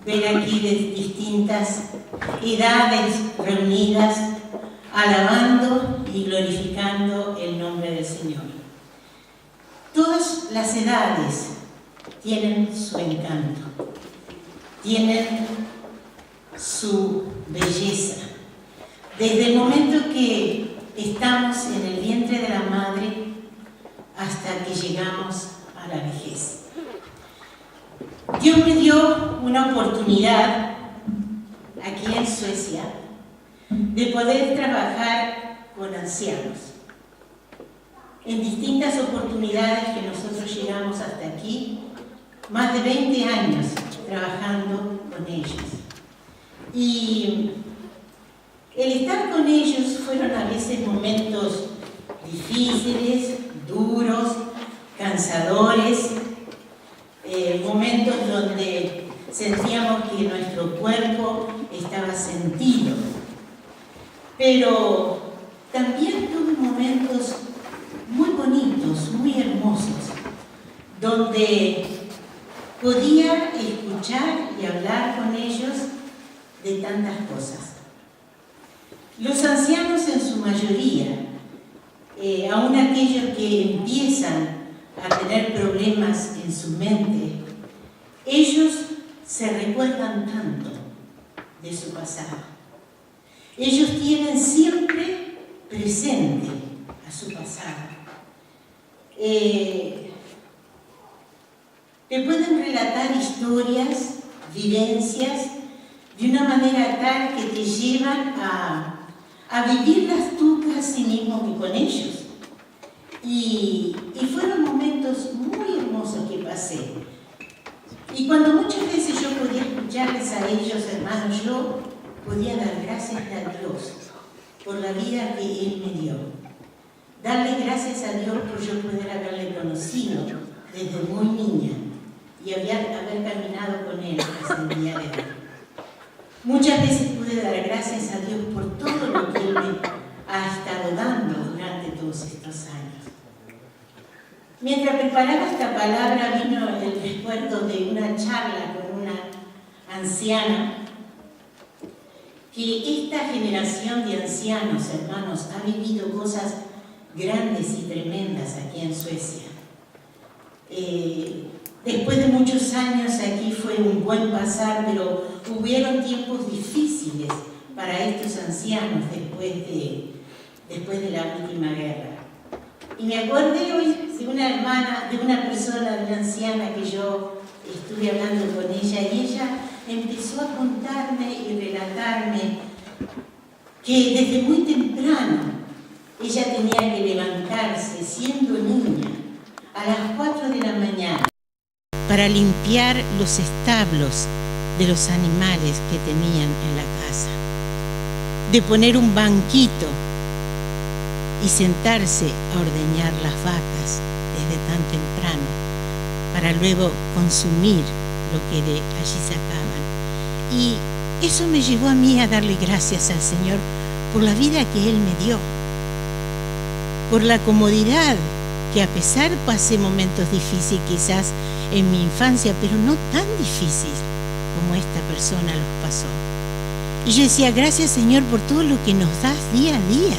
ver aquí de distintas edades reunidas, alabando y glorificando el nombre del Señor. Todas las edades tienen su encanto, tienen su belleza. Desde el momento que estamos en el vientre de la madre hasta que llegamos a la vejez. Dios me dio una oportunidad aquí en Suecia de poder trabajar con ancianos. En distintas oportunidades que nosotros llegamos hasta aquí, más de 20 años trabajando con ellos. Y el estar con ellos fueron a veces momentos difíciles, duros, cansadores, momentos donde sentíamos que nuestro cuerpo estaba sentido. Pero también tuve momentos muy bonitos, muy hermosos, donde podía escuchar y hablar con ellos de tantas cosas. Los ancianos en su mayoría, aún aquellos que empiezan a tener problemas en su mente, ellos se recuerdan tanto de su pasado. Ellos tienen siempre presente a su pasado. Te pueden relatar historias, vivencias, de una manera tal que te llevan a vivirlas tú casi mismo que con ellos. Y fueron momentos muy hermosos que pasé. Y cuando muchas veces yo podía escucharles a ellos, hermanos, yo podía dar gracias a Dios por la vida que Él me dio. Darle gracias a Dios por yo poder haberle conocido desde muy niña y haber caminado con Él hasta el día de hoy. Muchas veces pude dar gracias a Dios por todo lo que Él me ha estado dando durante todos estos años. Mientras preparaba esta palabra vino el recuerdo de una charla con una anciana, que esta generación de ancianos, hermanos, ha vivido cosas grandes y tremendas aquí en Suecia. Después de muchos años aquí fue un buen pasar, pero hubieron tiempos difíciles para estos ancianos después de la última guerra. Y me acordé hoy de una hermana, de una persona, de una anciana que yo estuve hablando con ella, y ella empezó a contarme y relatarme que desde muy temprano ella tenía que levantarse, siendo niña, a las 4 de la mañana para limpiar los establos de los animales que tenían en la casa, de poner un banquito y sentarse a ordeñar las vacas desde tan temprano para luego consumir lo que de allí sacaban. Y eso me llevó a mí a darle gracias al Señor por la vida que Él me dio, por la comodidad que, a pesar pasé momentos difíciles quizás en mi infancia, pero no tan difícil como esta persona los pasó. Y yo decía, gracias Señor por todo lo que nos das día a día,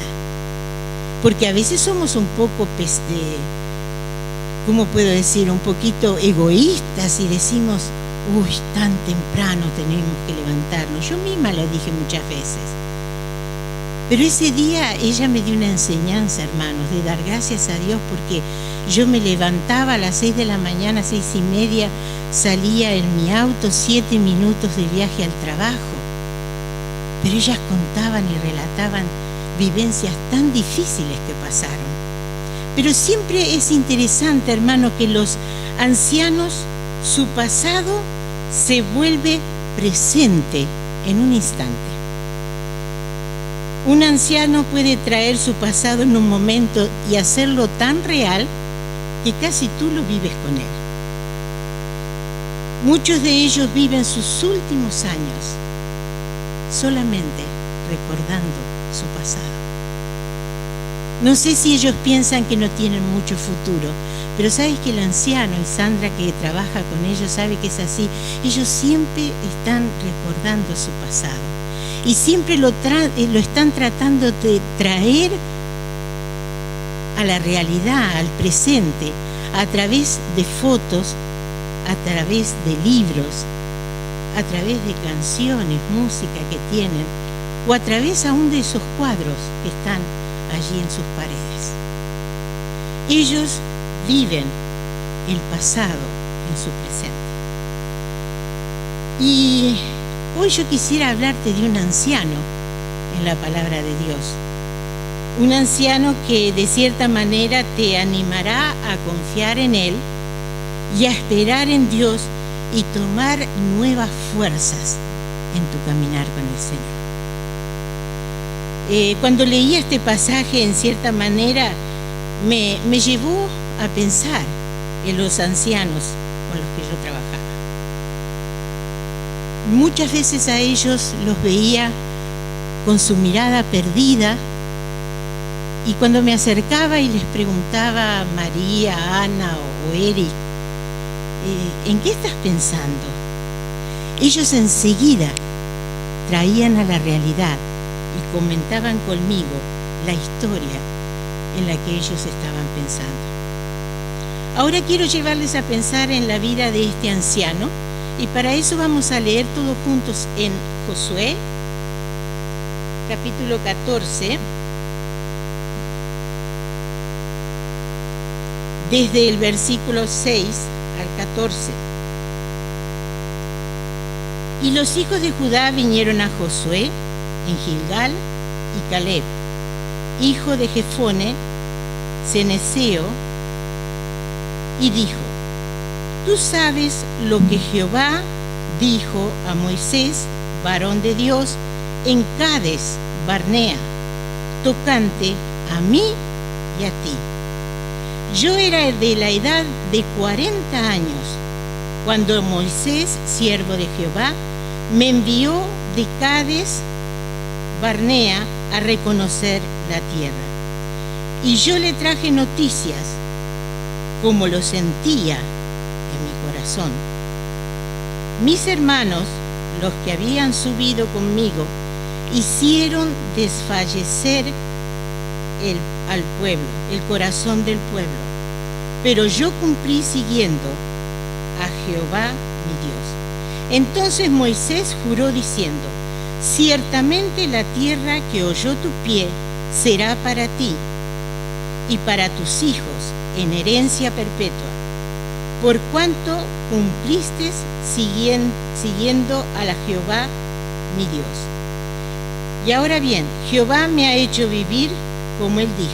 porque a veces somos un poco, ¿cómo puedo decir?, un poquito egoístas y decimos, uy, tan temprano tenemos que levantarnos. Yo misma lo dije muchas veces. Pero ese día ella me dio una enseñanza, hermanos, de dar gracias a Dios, porque yo me levantaba a las 6 de la mañana, 6:30, salía en mi auto, 7 minutos de viaje al trabajo. Pero ellas contaban y relataban vivencias tan difíciles que pasaron. Pero siempre es interesante, hermano, que los ancianos, su pasado se vuelve presente en un instante. Un anciano puede traer su pasado en un momento y hacerlo tan real que casi tú lo vives con él. Muchos de ellos viven sus últimos años solamente recordando su pasado. No sé si ellos piensan que no tienen mucho futuro, pero sabes que el anciano, y Sandra que trabaja con ellos sabe que es así, ellos siempre están recordando su pasado y siempre lo están tratando de traer a la realidad, al presente, a través de fotos, a través de libros, a través de canciones, música que tienen, o a través aún de esos cuadros que están allí en sus paredes. Ellos viven el pasado en su presente. Y hoy yo quisiera hablarte de un anciano en la palabra de Dios. Un anciano que de cierta manera te animará a confiar en Él y a esperar en Dios y tomar nuevas fuerzas en tu caminar con el Señor. Cuando leí este pasaje, en cierta manera, me llevó a pensar en los ancianos con los que yo trabajaba. Muchas veces a ellos los veía con su mirada perdida, y cuando me acercaba y les preguntaba a María, Ana o Eric, ¿en qué estás pensando? Ellos enseguida traían a la realidad y comentaban conmigo la historia en la que ellos estaban pensando. Ahora quiero llevarles a pensar en la vida de este anciano, y para eso vamos a leer todos juntos en Josué, capítulo 14, desde el versículo 6 al 14. Y los hijos de Judá vinieron a Josué en Gilgal, y Caleb, hijo de Jefone, ceneseo, y dijo: Tú sabes lo que Jehová dijo a Moisés, varón de Dios, en Cades Barnea, tocante a mí y a ti. Yo era de la edad de 40 años cuando Moisés, siervo de Jehová, me envió de Cades Barnea a reconocer la tierra. Y yo le traje noticias, como lo sentía en mi corazón. Mis hermanos, los que habían subido conmigo, hicieron desfallecer al pueblo, el corazón del pueblo. Pero yo cumplí siguiendo a Jehová mi Dios. Entonces Moisés juró diciendo: Ciertamente la tierra que oyó tu pie será para ti y para tus hijos en herencia perpetua, por cuanto cumpliste siguiendo a la Jehová mi Dios. Y ahora bien, Jehová me ha hecho vivir como él dijo,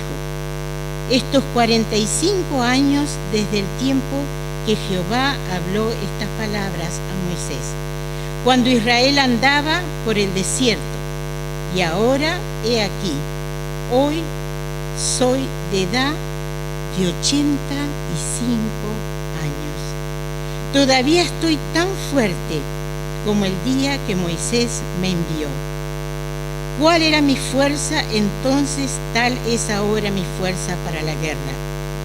estos 45 años desde el tiempo que Jehová habló estas palabras a Moisés, cuando Israel andaba por el desierto. Y ahora, he aquí, hoy soy de edad de 85 años. Todavía estoy tan fuerte como el día que Moisés me envió. ¿Cuál era mi fuerza entonces? Tal es ahora mi fuerza para la guerra,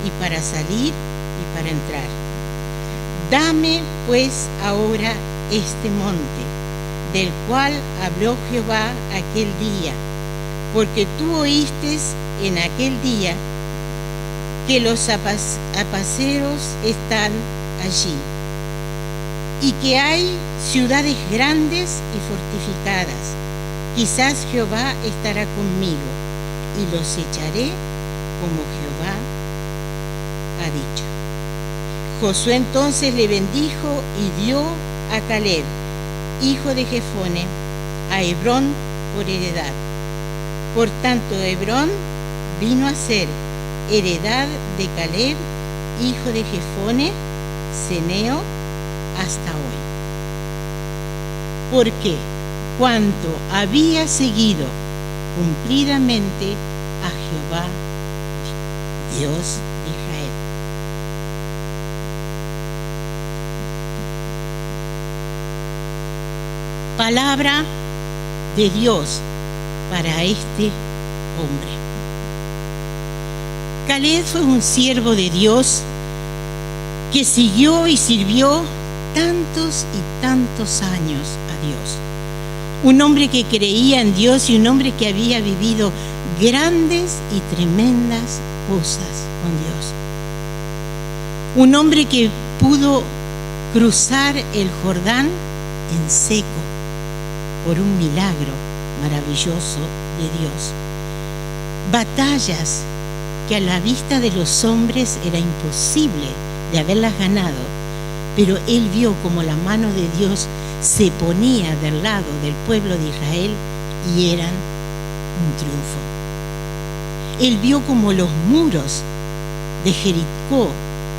y para salir y para entrar. Dame pues ahora este monte, del cual habló Jehová aquel día, porque tú oíste en aquel día que los apaceros están allí, y que hay ciudades grandes y fortificadas. Quizás Jehová estará conmigo, y los echaré como Jehová ha dicho. Josué entonces le bendijo y dio a Caleb, hijo de Jefone, a Hebrón por heredad. Por tanto, Hebrón vino a ser heredad de Caleb, hijo de Jefone, ceneo, hasta hoy. Porque cuanto había seguido cumplidamente a Jehová, Dios de Israel. Palabra de Dios para este hombre. Caleb fue un siervo de Dios que siguió y sirvió tantos y tantos años a Dios. Un hombre que creía en Dios y un hombre que había vivido grandes y tremendas cosas con Dios. Un hombre que pudo cruzar el Jordán en seco por un milagro maravilloso de Dios. Batallas que a la vista de los hombres era imposible de haberlas ganado, pero él vio como la mano de Dios se ponía del lado del pueblo de Israel y eran un triunfo. Él vio como los muros de Jericó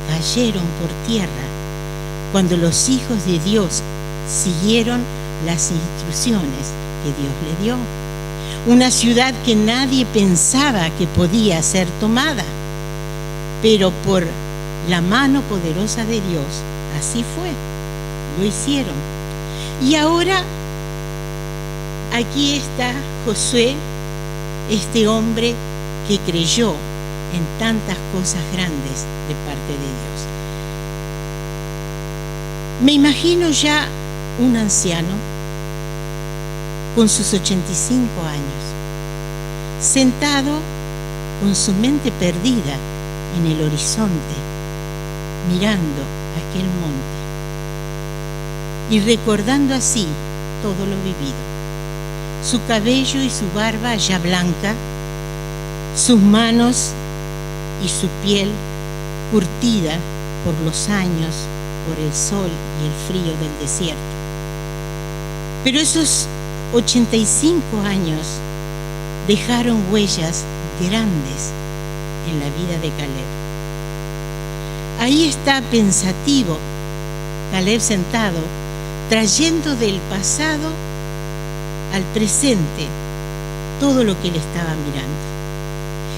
cayeron por tierra cuando los hijos de Dios siguieron las instrucciones que Dios le dio. Una ciudad que nadie pensaba que podía ser tomada, pero por la mano poderosa de Dios, así fue, lo hicieron. Y ahora, aquí está Josué, este hombre que creyó en tantas cosas grandes de parte de Dios. Me imagino ya un anciano con sus 85 años, sentado con su mente perdida en el horizonte, mirando aquel monte y recordando así todo lo vivido. Su cabello y su barba ya blanca, sus manos y su piel curtida por los años, por el sol y el frío del desierto. Pero esos 85 años dejaron huellas grandes en la vida de Caleb. Ahí está pensativo Caleb sentado, trayendo del pasado al presente todo lo que él estaba mirando.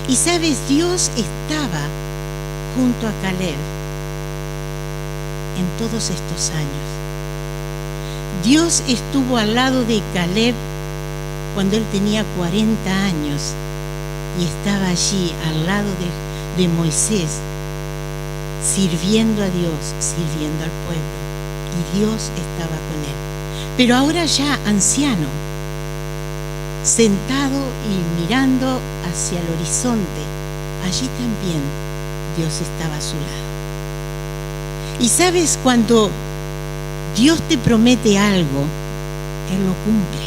Y sabes, Dios estaba junto a Caleb en todos estos años. Dios estuvo al lado de Caleb cuando él tenía 40 años y estaba allí al lado de Moisés, sirviendo a Dios, sirviendo al pueblo. Y Dios estaba con él. Pero ahora ya anciano, sentado y mirando hacia el horizonte, allí también Dios estaba a su lado. Y sabes, cuando Dios te promete algo, Él lo cumple.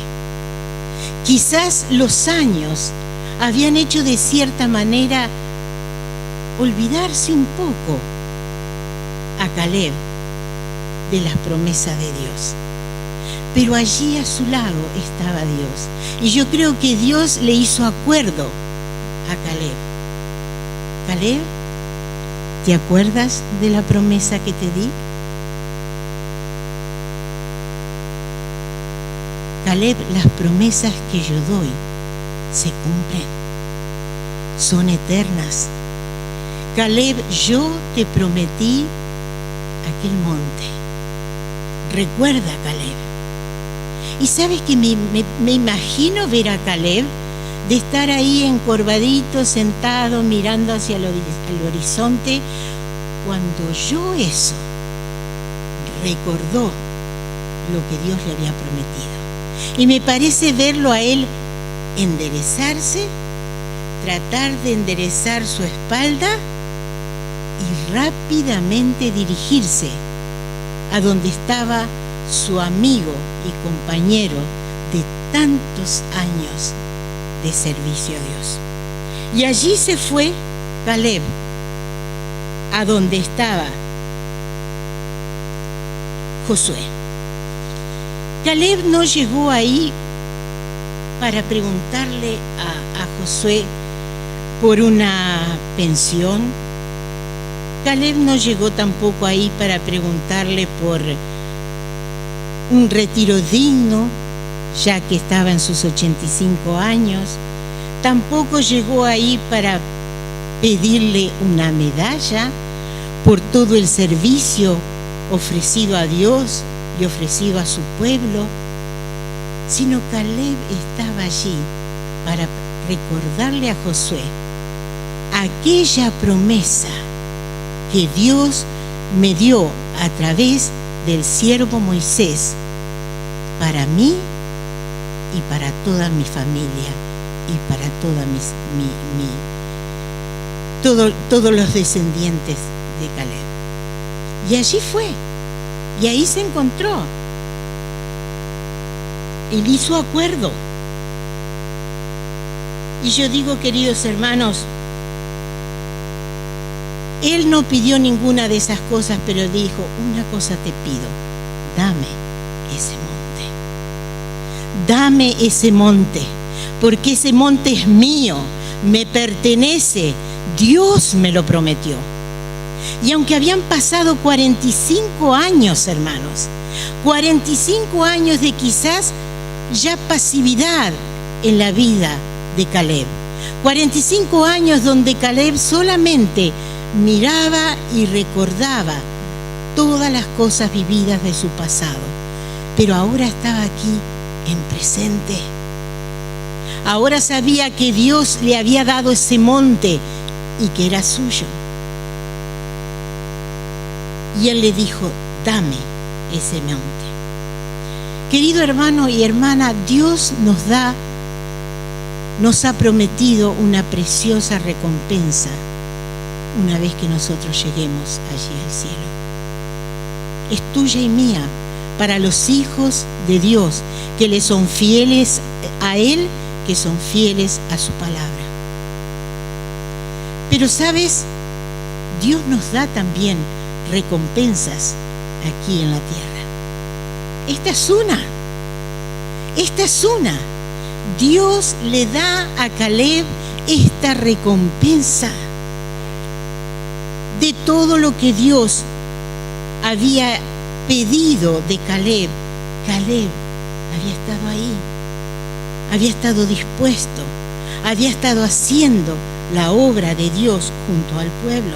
Quizás los años habían hecho de cierta manera olvidarse un poco a Caleb de las promesas de Dios. Pero allí a su lado estaba Dios. Y yo creo que Dios le hizo acuerdo a Caleb. Caleb, ¿te acuerdas de la promesa que te di? Caleb, las promesas que yo doy se cumplen, son eternas. Caleb, yo te prometí aquel monte. Recuerda, Caleb. Y sabes que me imagino ver a Caleb de estar ahí encorvadito, sentado, mirando hacia el horizonte, cuando oyó eso, recordó lo que Dios le había prometido. Y me parece verlo a él enderezarse, tratar de enderezar su espalda y rápidamente dirigirse a donde estaba su amigo y compañero de tantos años de servicio a Dios. Y allí se fue Caleb a donde estaba Josué. Caleb no llegó ahí para preguntarle a Josué por una pensión. Caleb no llegó tampoco ahí para preguntarle por un retiro digno, ya que estaba en sus 85 años. Tampoco llegó ahí para pedirle una medalla por todo el servicio ofrecido a Dios y ofrecido a su pueblo, sino Caleb estaba allí para recordarle a Josué aquella promesa que Dios me dio a través del siervo Moisés para mí y para toda mi familia y para todos los descendientes de Caleb. Y allí fue, y ahí se encontró. Él hizo acuerdo. Y yo digo, queridos hermanos, él no pidió ninguna de esas cosas, pero dijo, una cosa te pido, dame ese monte. Dame ese monte, porque ese monte es mío, me pertenece, Dios me lo prometió. Y aunque habían pasado 45 años, hermanos, 45 años de quizás ya pasividad en la vida de Caleb, 45 años donde Caleb solamente miraba y recordaba todas las cosas vividas de su pasado, pero ahora estaba aquí en presente. Ahora sabía que Dios le había dado ese monte y que era suyo. Y él le dijo, dame ese monte. Querido hermano y hermana, Dios nos ha prometido una preciosa recompensa una vez que nosotros lleguemos allí al cielo. Es tuya y mía para los hijos de Dios que le son fieles a Él, que son fieles a su palabra. Pero sabes, Dios nos da también recompensas aquí en la tierra. Esta es una. Dios le da a Caleb esta recompensa de todo lo que Dios había pedido de Caleb. Caleb había estado ahí, había estado dispuesto, había estado haciendo la obra de Dios junto al pueblo.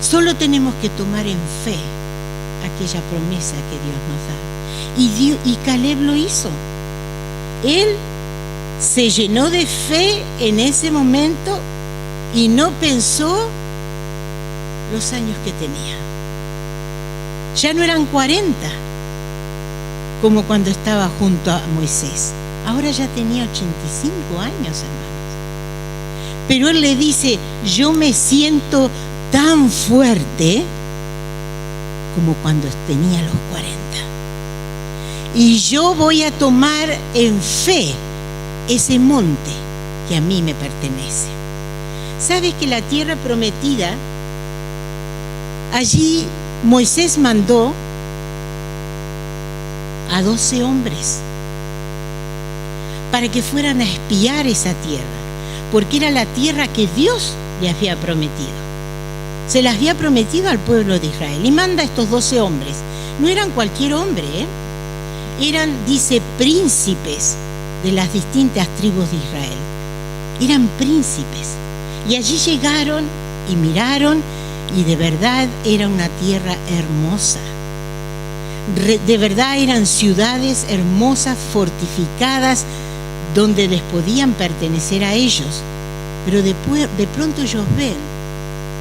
Solo tenemos que tomar en fe aquella promesa que Dios nos da. Y Caleb lo hizo. Él se llenó de fe en ese momento y no pensó los años que tenía. Ya no eran 40, como cuando estaba junto a Moisés. Ahora ya tenía 85 años, hermanos. Pero él le dice, yo me siento tan fuerte como cuando tenía los 40. Y yo voy a tomar en fe ese monte que a mí me pertenece. ¿Sabes que la tierra prometida, allí Moisés mandó a 12 hombres para que fueran a espiar esa tierra, porque era la tierra que Dios le había prometido. Se las había prometido al pueblo de Israel. Y manda a estos 12 hombres. No eran cualquier hombre, Eran, dice, príncipes de las distintas tribus de Israel. Eran príncipes. Y allí llegaron y miraron, y de verdad era una tierra hermosa. De verdad eran ciudades hermosas, fortificadas, donde les podían pertenecer a ellos. Pero de pronto ellos ven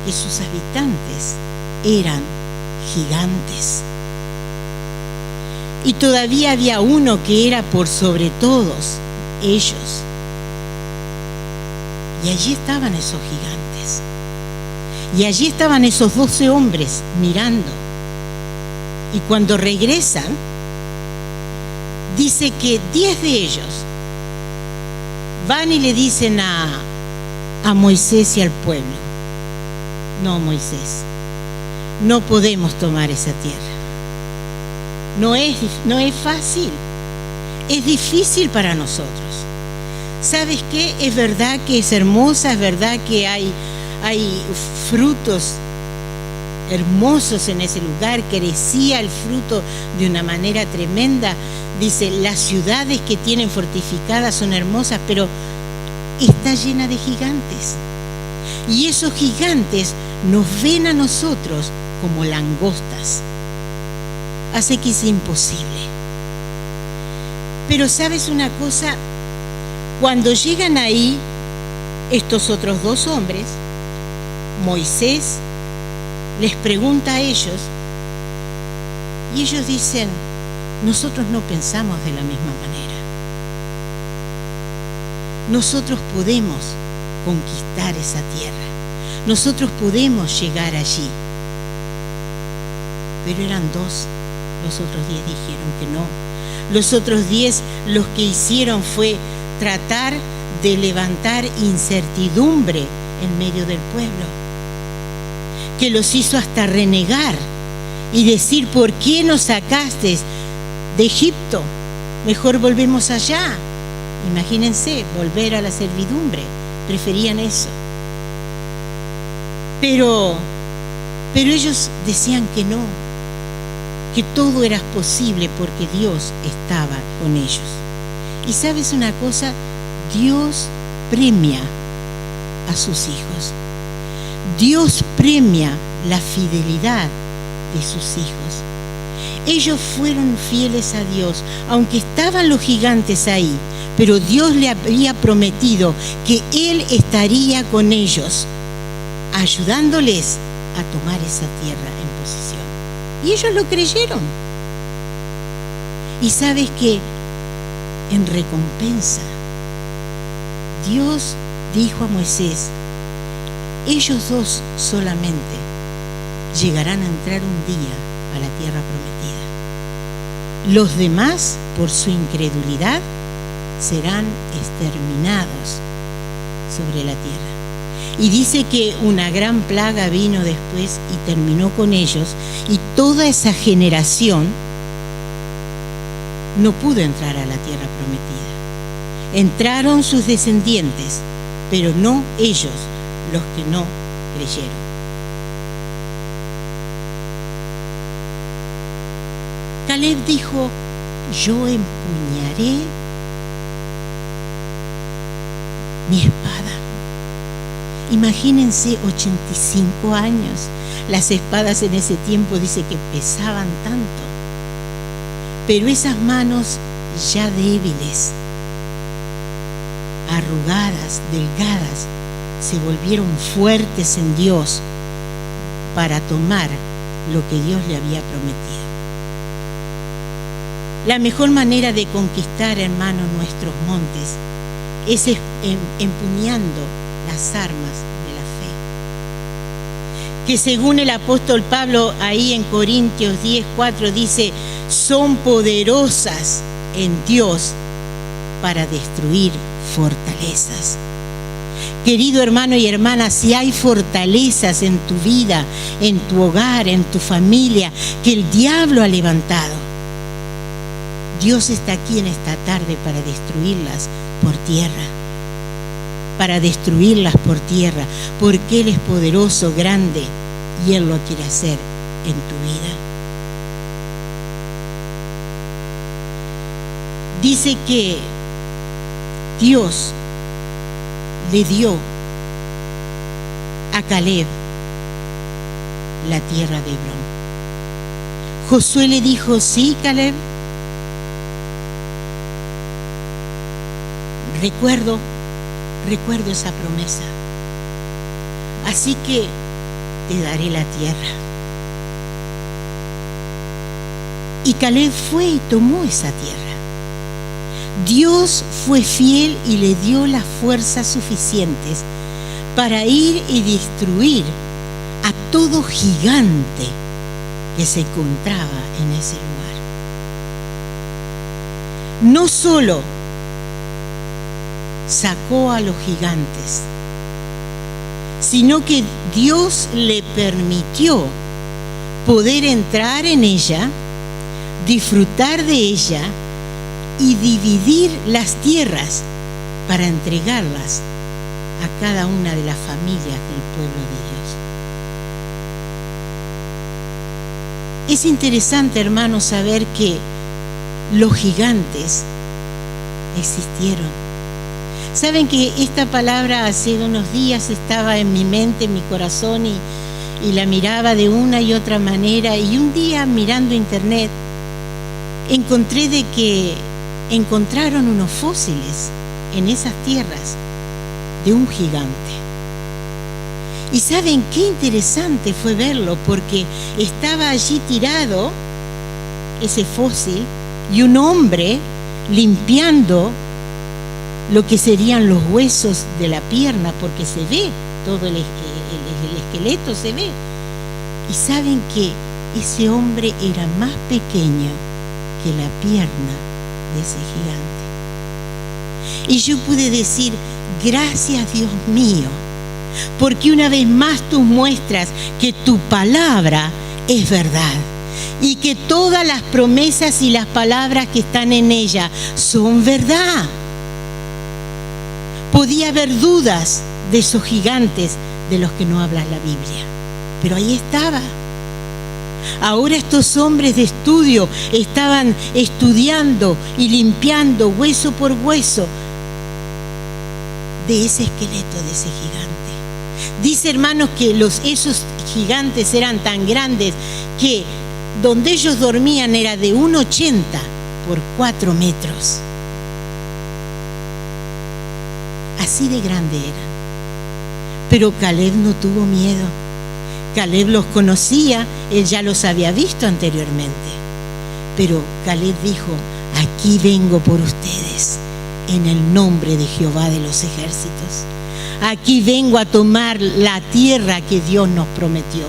que sus habitantes eran gigantes. Y todavía había uno que era por sobre todos ellos. Y allí estaban esos gigantes. Y allí estaban esos 12 hombres mirando. Y cuando regresan, dice que 10 de ellos van y le dicen a Moisés y al pueblo, no, Moisés, no podemos tomar esa tierra. No es fácil, es difícil para nosotros. ¿Sabes qué? Es verdad que es hermosa, es verdad que hay frutos hermosos en ese lugar, crecía el fruto de una manera tremenda. Dice, las ciudades que tienen fortificadas son hermosas, pero está llena de gigantes. Y esos gigantes nos ven a nosotros como langostas. Hace que es imposible. Pero ¿sabes una cosa? Cuando llegan ahí, estos otros dos hombres, Moisés les pregunta a ellos, y ellos dicen, nosotros no pensamos de la misma manera. Nosotros podemos conquistar esa tierra. Nosotros podemos llegar allí. Pero eran dos. Los otros 10 dijeron que no. Los otros 10 los que hicieron fue tratar de levantar incertidumbre en medio del pueblo, que los hizo hasta renegar y decir, ¿por qué nos sacaste de Egipto? Mejor volvemos allá. Imagínense, volver a la servidumbre. Preferían eso. Pero ellos decían que no, que todo era posible porque Dios estaba con ellos. Y ¿sabes una cosa? Dios premia a sus hijos. Dios premia la fidelidad de sus hijos. Ellos fueron fieles a Dios, aunque estaban los gigantes ahí, pero Dios le había prometido que Él estaría con ellos, ayudándoles a tomar esa tierra en posesión. Y ellos lo creyeron. Y sabes que en recompensa, Dios dijo a Moisés, ellos dos solamente llegarán a entrar un día a la tierra prometida. Los demás, por su incredulidad, serán exterminados sobre la tierra. Y dice que una gran plaga vino después y terminó con ellos, y toda esa generación no pudo entrar a la tierra prometida. Entraron sus descendientes, pero no ellos, los que no creyeron. Caleb dijo, yo empuñaré mi espada. Imagínense 85 años. Las espadas en ese tiempo dice que pesaban tanto. Pero esas manos ya débiles, arrugadas, delgadas, se volvieron fuertes en Dios para tomar lo que Dios le había prometido. La mejor manera de conquistar, hermanos, nuestros montes es empuñando las armas de la fe. Que según el apóstol Pablo ahí en Corintios 10:4 dice, son poderosas en Dios para destruir fortalezas. Querido hermano y hermana, si hay fortalezas en tu vida, en tu hogar, en tu familia, que el diablo ha levantado, Dios está aquí en esta tarde para destruirlas por tierra. Para destruirlas por tierra, porque Él es poderoso, grande, y Él lo quiere hacer en tu vida. Dice que Dios le dio a Caleb la tierra de Hebrón. Josué le dijo, sí, Caleb, recuerdo esa promesa. Así que te daré la tierra. Y Caleb fue y tomó esa tierra. Dios fue fiel y le dio las fuerzas suficientes para ir y destruir a todo gigante que se encontraba en ese lugar. No solo sacó a los gigantes, sino que Dios le permitió poder entrar en ella, disfrutar de ella y dividir las tierras para entregarlas a cada una de las familias del pueblo de Dios. Es interesante, hermanos, saber que los gigantes existieron. Saben que esta palabra hace unos días estaba en mi mente, en mi corazón, y la miraba de una y otra manera, y un día mirando internet encontré de que encontraron unos fósiles en esas tierras de un gigante. Y ¿saben qué interesante fue verlo? Porque estaba allí tirado ese fósil y un hombre limpiando lo que serían los huesos de la pierna, porque se ve, todo el esqueleto se ve. Y ¿saben que ese hombre era más pequeño que la pierna de ese gigante? Y yo pude decir, gracias Dios mío, porque una vez más tú muestras que tu palabra es verdad y que todas las promesas y las palabras que están en ella son verdad. Podía haber dudas de esos gigantes de los que no habla la Biblia, pero ahí estaba. Ahora estos hombres de estudio estaban estudiando y limpiando hueso por hueso de ese esqueleto de ese gigante. Dice, hermanos, que esos gigantes eran tan grandes que donde ellos dormían era de 1,80 por 4 metros. Así de grande eran. Pero Caleb no tuvo miedo. Caleb los conocía, él ya los había visto anteriormente. Pero Caleb dijo, aquí vengo por ustedes, en el nombre de Jehová de los ejércitos. Aquí vengo a tomar la tierra que Dios nos prometió.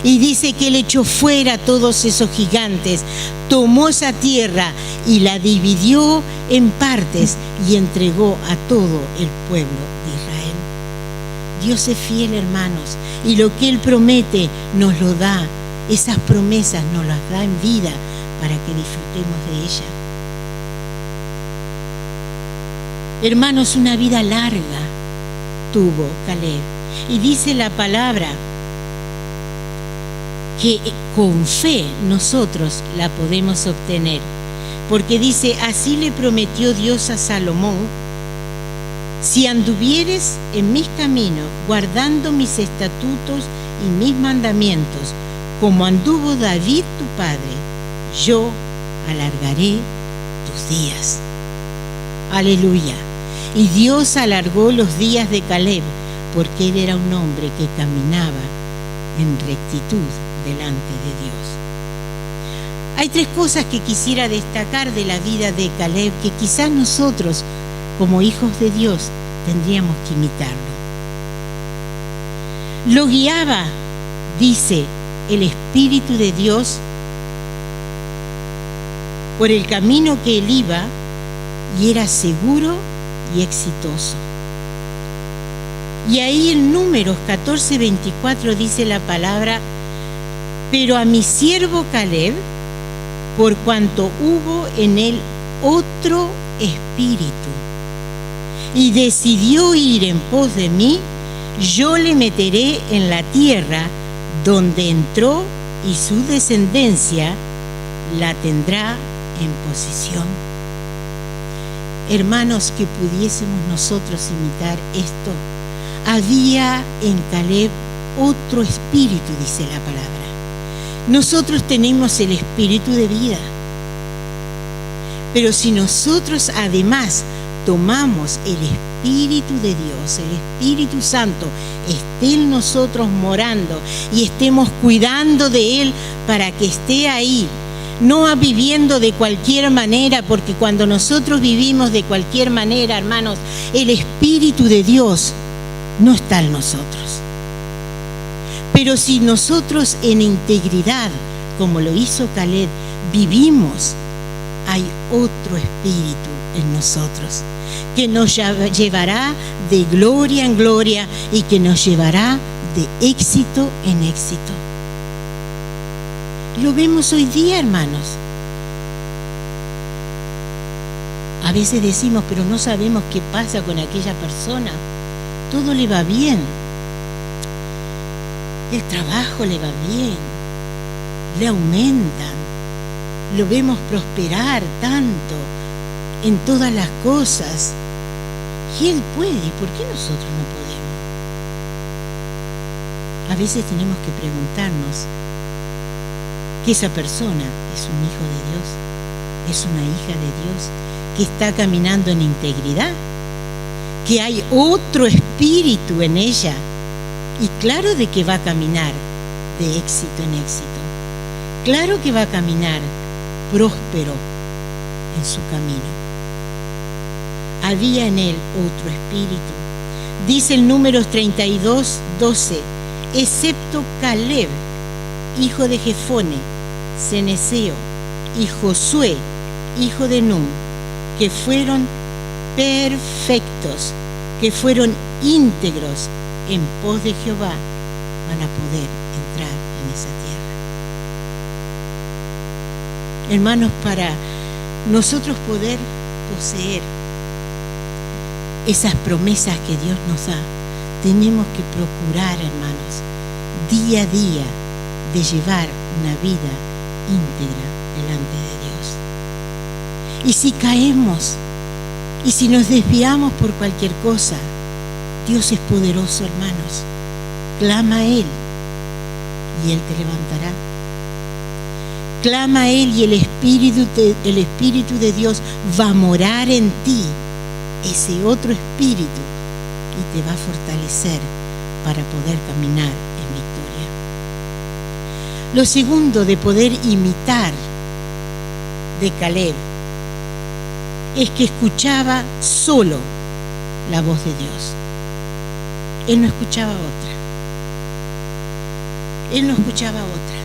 Y dice que él echó fuera a todos esos gigantes, tomó esa tierra y la dividió en partes y entregó a todo el pueblo de Israel. Dios es fiel, hermanos, y lo que Él promete nos lo da. Esas promesas nos las da en vida para que disfrutemos de ella. Hermanos, una vida larga tuvo Caleb. Y dice la palabra que con fe nosotros la podemos obtener. Porque dice, así le prometió Dios a Salomón, si anduvieres en mis caminos, guardando mis estatutos y mis mandamientos, como anduvo David tu padre, yo alargaré tus días. Aleluya. Y Dios alargó los días de Caleb, porque él era un hombre que caminaba en rectitud delante de Dios. Hay 3 cosas que quisiera destacar de la vida de Caleb, que quizás nosotros, como hijos de Dios, tendríamos que imitarlo. Lo guiaba, dice, el Espíritu de Dios por el camino que él iba, y era seguro y exitoso. Y ahí en Números 14:24 dice la palabra, pero a mi siervo Caleb, por cuanto hubo en él otro espíritu, y decidió ir en pos de mí, yo le meteré en la tierra donde entró, y su descendencia la tendrá en posesión. Hermanos, que pudiésemos nosotros imitar esto. Había en Caleb otro espíritu, dice la palabra. Nosotros tenemos el espíritu de vida. Pero si nosotros además tomamos el Espíritu de Dios, el Espíritu Santo, esté en nosotros morando y estemos cuidando de Él para que esté ahí, no viviendo de cualquier manera, porque cuando nosotros vivimos de cualquier manera, hermanos, el Espíritu de Dios no está en nosotros. Pero si nosotros en integridad, como lo hizo Caleb, vivimos, hay otro espíritu en nosotros que nos llevará de gloria en gloria y que nos llevará de éxito en éxito. Lo vemos hoy día, hermanos. A veces decimos, pero no sabemos qué pasa con aquella persona. Todo le va bien. El trabajo le va bien. Le aumentan. Lo vemos prosperar tanto en todas las cosas. Y él puede, ¿y por qué nosotros no podemos? A veces tenemos que preguntarnos que esa persona es un hijo de Dios, es una hija de Dios, que está caminando en integridad que hay otro espíritu en ella. Y claro de que va a caminar de éxito en éxito. Claro que va a caminar próspero en su camino. Había en él otro espíritu. Dice el Números 32:12, excepto Caleb, hijo de Jefone, Ceneseo, y Josué, hijo de Nun, que fueron perfectos, que fueron íntegros en pos de Jehová, van a poder entrar en esa tierra. Hermanos, para nosotros poder poseer esas promesas que Dios nos da, tenemos que procurar, hermanos, día a día de llevar una vida íntegra delante de Dios. Y si caemos y si nos desviamos por cualquier cosa, Dios es poderoso, hermanos. Clama a Él y Él te levantará. Clama a Él y el Espíritu de Dios va a morar en ti, ese otro Espíritu, y te va a fortalecer para poder caminar en victoria. Lo segundo de poder imitar de Caleb es que escuchaba solo la voz de Dios. Él no escuchaba otra. Él no escuchaba otra.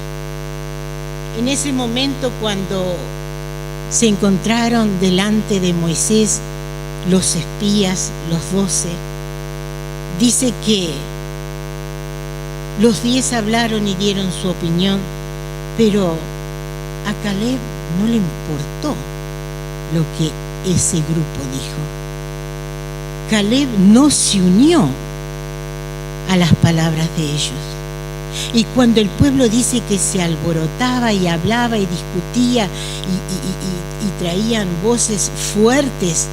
En ese momento, cuando se encontraron delante de Moisés los espías, los 12, dice que los 10 hablaron y dieron su opinión, pero a Caleb no le importó lo que ese grupo dijo. Caleb no se unió a las palabras de ellos. Y cuando el pueblo dice que se alborotaba y hablaba y discutía y traían voces fuertes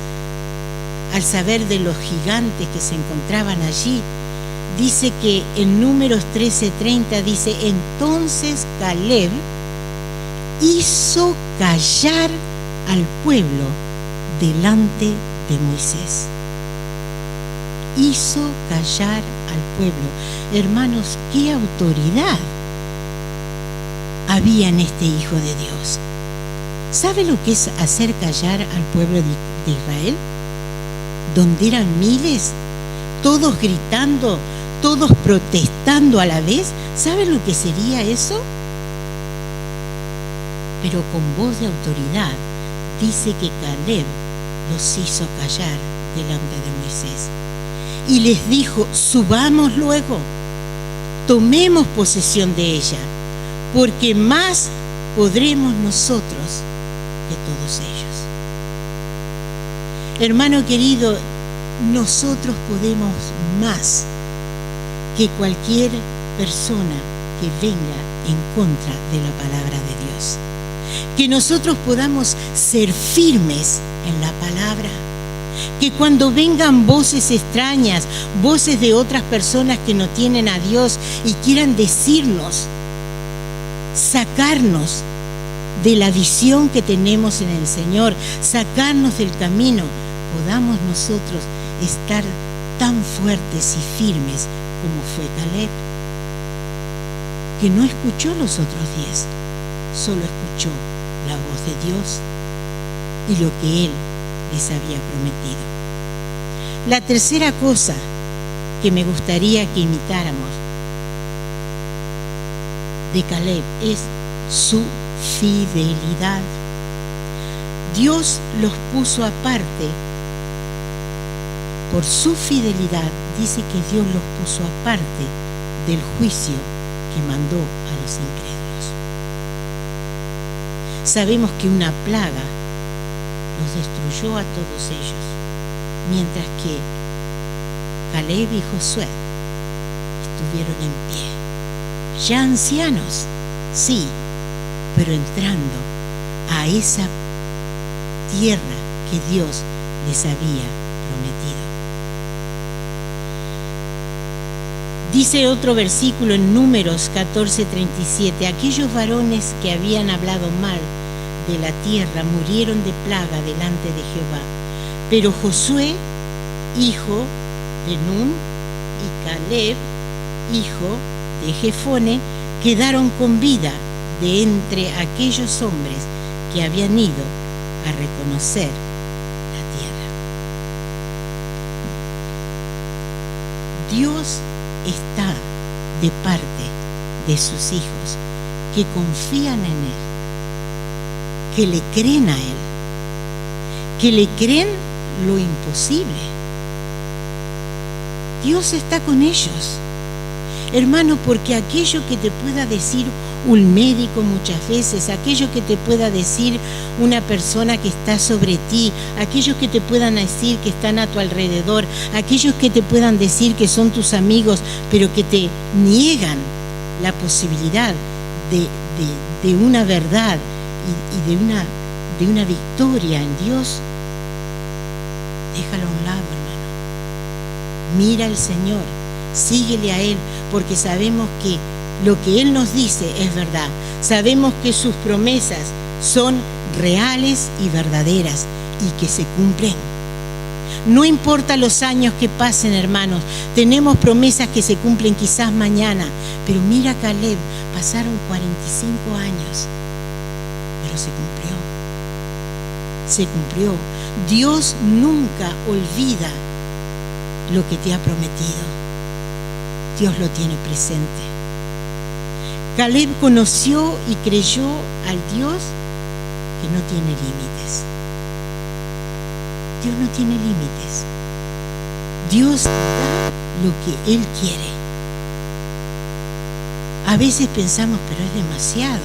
al saber de los gigantes que se encontraban allí, dice que en Números 13:30 dice, entonces Caleb hizo callar al pueblo delante de Moisés. Hizo callar al pueblo. Hermanos, qué autoridad había en este Hijo de Dios. ¿Sabe lo que es hacer callar al pueblo de Israel? Donde eran miles, todos gritando, todos protestando a la vez. ¿Sabe lo que sería eso? Pero con voz de autoridad dice que Caleb los hizo callar delante de Moisés. Y les dijo, subamos luego, tomemos posesión de ella, porque más podremos nosotros que todos ellos. Hermano querido, nosotros podemos más que cualquier persona que venga en contra de la palabra de Dios. Que nosotros podamos ser firmes en la palabra. Que cuando vengan voces extrañas, voces de otras personas que no tienen a Dios y quieran decirnos, sacarnos de la visión que tenemos en el Señor, sacarnos del camino, podamos nosotros estar tan fuertes y firmes como fue Caleb, que no escuchó los otros 10, solo escuchó la voz de Dios y lo que Él les había prometido. La tercera cosa que me gustaría que imitáramos de Caleb es su fidelidad. Dios los puso aparte por su fidelidad. Dice que Dios los puso aparte del juicio que mandó a los incrédulos. Sabemos que una plaga los destruyó a todos ellos, mientras que Caleb y Josué estuvieron en pie, ya ancianos, sí, pero entrando a esa tierra que Dios les había prometido. Dice otro versículo en Números 14:37, aquellos varones que habían hablado mal de la tierra murieron de plaga delante de Jehová, pero Josué hijo de Nun, y Caleb, hijo de Jefone, quedaron con vida de entre aquellos hombres que habían ido a reconocer la tierra. Dios está de parte de sus hijos que confían en Él, que le creen a Él, que le creen lo imposible. Dios está con ellos, hermano, porque aquello que te pueda decir un médico muchas veces, aquello que te pueda decir una persona que está sobre ti, aquellos que te puedan decir que están a tu alrededor, aquellos que te puedan decir que son tus amigos, pero que te niegan la posibilidad de una verdad y de una victoria en Dios, déjalo a un lado, hermano. Mira al Señor, síguele a Él, porque sabemos que lo que Él nos dice es verdad. Sabemos que sus promesas son reales y verdaderas y que se cumplen. No importa los años que pasen, hermanos, tenemos promesas que se cumplen quizás mañana, pero mira Caleb, pasaron 45 años, pero se cumplió. Se cumplió. Dios nunca olvida lo que te ha prometido. Dios lo tiene presente. Caleb conoció y creyó al Dios que no tiene límites. Dios no tiene límites. Dios da lo que Él quiere. A veces pensamos, pero es demasiado.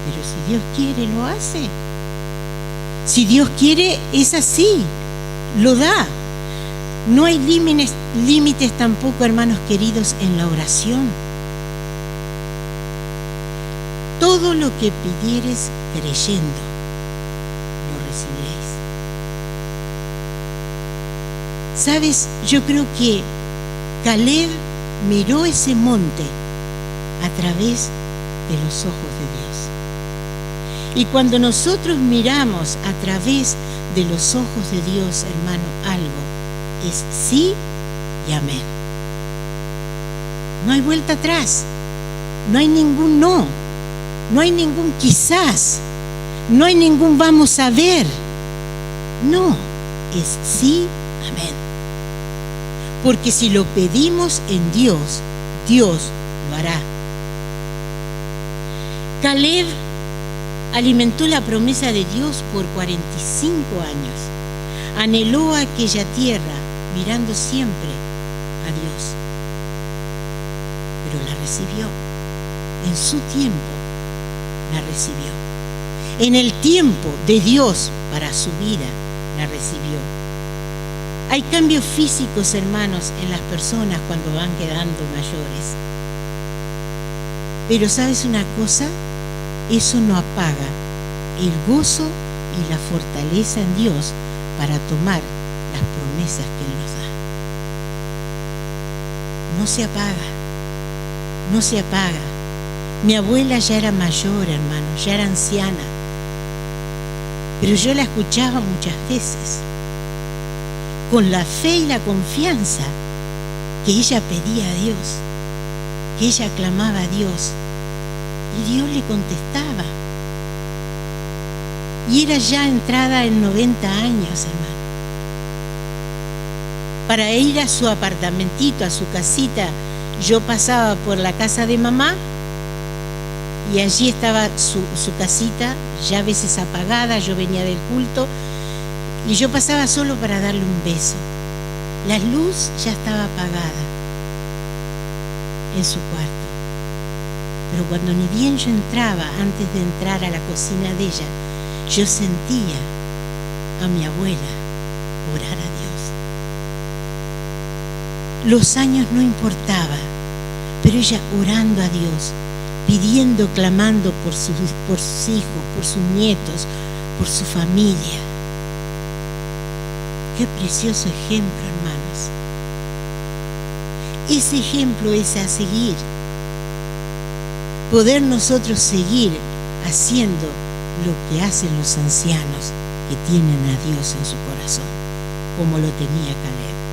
Pero si Dios quiere, lo hace. Si Dios quiere, es así. Lo da. No hay límites tampoco, hermanos queridos, en la oración. Todo lo que pidieres creyendo, lo recibiréis. ¿Sabes? Yo creo que Caleb miró ese monte a través de los ojos de Dios. Y cuando nosotros miramos a través de los ojos de Dios, hermano, algo es sí y amén. No hay vuelta atrás. No hay ningún no. No hay ningún quizás. No hay ningún vamos a ver. No, es sí, amén. Porque si lo pedimos en Dios, Dios lo hará. Caleb alimentó la promesa de Dios por 45 años. Anheló aquella tierra mirando siempre a Dios. Pero la recibió. En su tiempo la recibió. En el tiempo de Dios para su vida la recibió. Hay cambios físicos, hermanos, en las personas cuando van quedando mayores. Pero ¿sabes una cosa? Eso no apaga el gozo y la fortaleza en Dios para tomar las promesas que Él nos da. No se apaga, no se apaga. Mi abuela ya era mayor, hermano, ya era anciana, pero yo la escuchaba muchas veces con la fe y la confianza que ella pedía a Dios, que ella clamaba a Dios y Dios le contestaba. Y era ya entrada en 90 años, hermano. Para ir a su apartamentito, a su casita, yo pasaba por la casa de mamá y allí estaba su casita, ya a veces apagada. Yo venía del culto y yo pasaba solo para darle un beso. La luz ya estaba apagada en su cuarto. Pero cuando ni bien yo entraba, antes de entrar a la cocina de ella, yo sentía a mi abuela orar a Dios. Los años no importaban, pero ella orando a Dios, pidiendo, clamando por sus hijos, por sus nietos, por su familia. Qué precioso ejemplo, hermanos. Ese ejemplo es a seguir. Poder nosotros seguir haciendo lo que hacen los ancianos que tienen a Dios en su corazón, como lo tenía Caleb.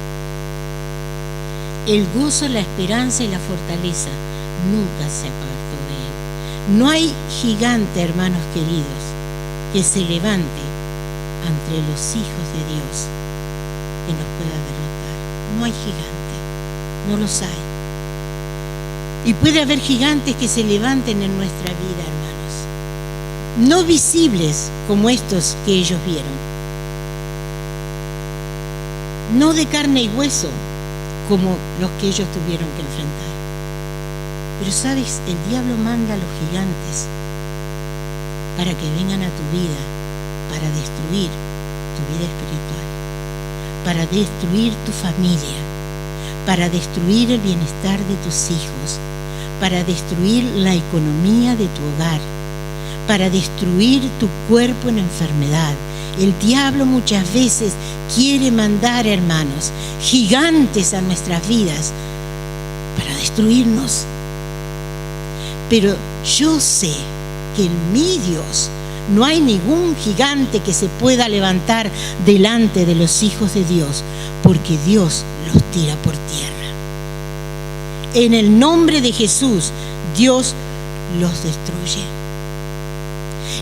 El gozo, la esperanza y la fortaleza nunca se apartó de él. No hay gigante, hermanos queridos, que se levante entre los hijos de Dios que nos pueda derrotar. No hay gigante, no los hay. Y puede haber gigantes que se levanten en nuestra vida, hermanos, no visibles como estos que ellos vieron, no de carne y hueso como los que ellos tuvieron que enfrentar. Pero sabes, el diablo manda a los gigantes para que vengan a tu vida, para destruir tu vida espiritual, para destruir tu familia, para destruir el bienestar de tus hijos, para destruir la economía de tu hogar, para destruir tu cuerpo en enfermedad. El diablo muchas veces quiere mandar, hermanos, gigantes a nuestras vidas para destruirnos. Pero yo sé que en mi Dios no hay ningún gigante que se pueda levantar delante de los hijos de Dios, porque Dios los tira por tierra. En el nombre de Jesús, Dios los destruye.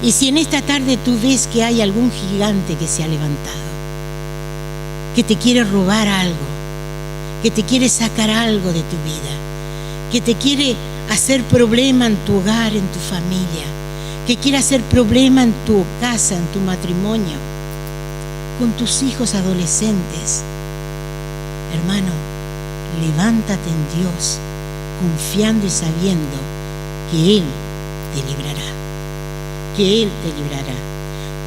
Y si en esta tarde tú ves que hay algún gigante que se ha levantado, que te quiere robar algo, que te quiere sacar algo de tu vida, que te quiere hacer problema en tu hogar, en tu familia, que quiere hacer problema en tu casa, en tu matrimonio, con tus hijos adolescentes, hermano, levántate en Dios, confiando y sabiendo que Él te librará. Que Él te librará.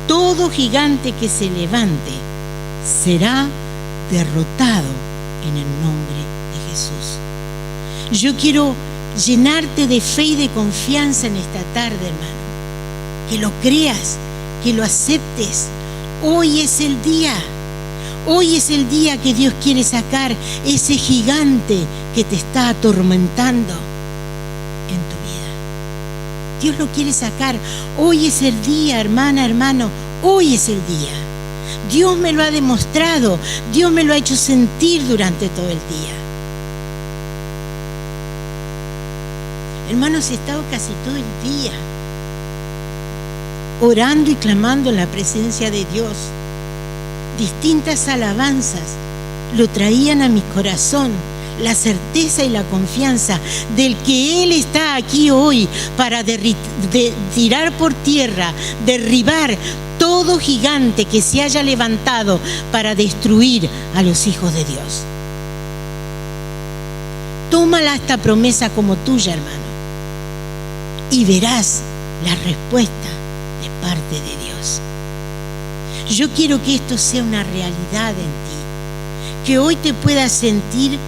Todo gigante que se levante será derrotado en el nombre de Jesús. Yo quiero llenarte de fe y de confianza en esta tarde, hermano. Que lo creas, que lo aceptes. Hoy es el día. Hoy es el día que Dios quiere sacar ese gigante que te está atormentando en tu vida. Dios lo quiere sacar. Hoy es el día, hermana, hermano. Hoy es el día. Dios me lo ha demostrado. Dios me lo ha hecho sentir durante todo el día. Hermanos, he estado casi todo el día orando y clamando en la presencia de Dios. Distintas alabanzas lo traían a mi corazón, la certeza y la confianza del que Él está aquí hoy para tirar por tierra, derribar todo gigante que se haya levantado para destruir a los hijos de Dios. Tómala esta promesa como tuya, hermano, y verás la respuesta de parte de Dios. Yo quiero que esto sea una realidad en ti, que hoy te puedas sentir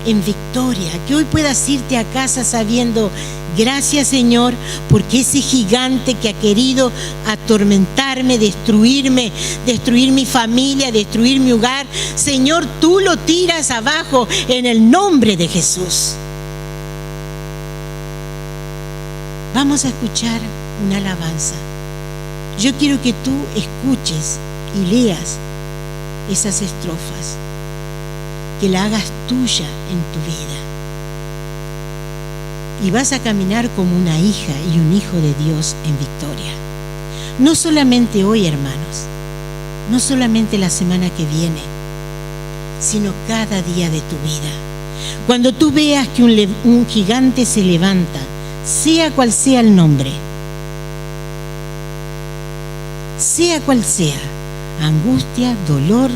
en victoria, que hoy puedas irte a casa sabiendo, gracias Señor, porque ese gigante que ha querido atormentarme, destruirme, destruir mi familia, destruir mi hogar, Señor, tú lo tiras abajo en el nombre de Jesús. Vamos a escuchar una alabanza. Yo quiero que tú escuches y leas esas estrofas, que la hagas tuya en tu vida. Y vas a caminar como una hija y un hijo de Dios en victoria. No solamente hoy, hermanos, no solamente la semana que viene, sino cada día de tu vida. Cuando tú veas que un gigante se levanta, sea cual sea el nombre, sea cual sea, angustia, dolor,